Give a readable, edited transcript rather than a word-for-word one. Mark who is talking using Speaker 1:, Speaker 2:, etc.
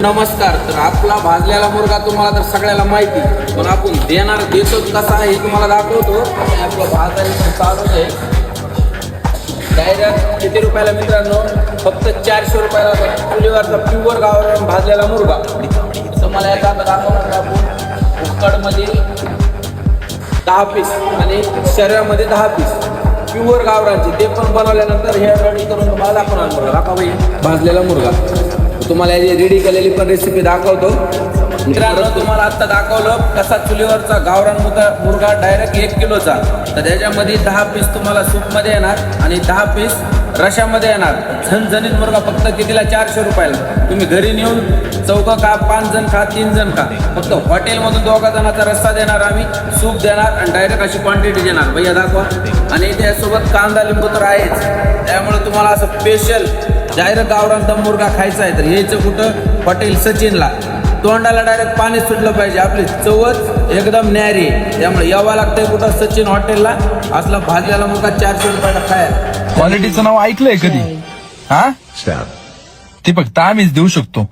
Speaker 1: नमस्कार. तर आपला भाजलेला मुर्गा तुम्हाला तर सगळ्याला माहिती, पण आपण देतो कसा आहे हे तुम्हाला दाखवतो. आणि आपलं भाजायला चालू आहे. डायरेक्ट किती रुपयाला मित्रांनो? फक्त 400 रुपयाला चुलीवरचा प्युअर गावरान भाजलेला मुर्गा. तुम्हाला याचा आता दाखवणार आपण उकडमध्ये 10 पीस आणि शरीरामध्ये 10 पीस प्युअर गावरांचे, ते पण बनवल्यानंतर हे रेडी करून तुम्हाला दाखवणार. दाखवा भाजलेला मुर्गा. तुम्हाला याची रेडी केलेली पण रेसिपी दाखवतो. मित्रांनो, तुम्हाला आत्ता दाखवलं कसा चुलीवरचा गावरान मुर्गा डायरेक्ट 1 किलोचा. तर त्याच्यामध्ये 10 पीस तुम्हाला सूपमध्ये येणार आणि 10 पीस रशामध्ये येणार. झणझणीत मुर्गा फक्त कितीला? 400 रुपयाला. तुम्ही घरी नेऊन चौघं खा, 5 जण खा, 3 जण खा. फक्त हॉटेलमधून 2 जणांचा रस्सा देणार आम्ही, सूप देणार आणि डायरेक्ट अशी क्वांटिटी देणार. भैया दाखवा. आणि त्यासोबत कांदा लिंबू तर आहेच. त्यामुळे तुम्हाला असं स्पेशल डायरेक्ट गावरान दम मुर्गा खायचा आहे तर यायचं कुठं? हॉटेल सचिनला. तोंडाला डायरेक्ट पाणी सुटलं पाहिजे. आपली चवच एकदम न्यारी आहे. त्यामुळे यावं लागतंय कुठं? सचिन हॉटेलला. असला भाजलेला मुर्गा 400 रुपयाला खायला.
Speaker 2: क्वालिटीचं नाव ऐकलंय कधी? हा, ते फक्त आम्हीच देऊ शकतो.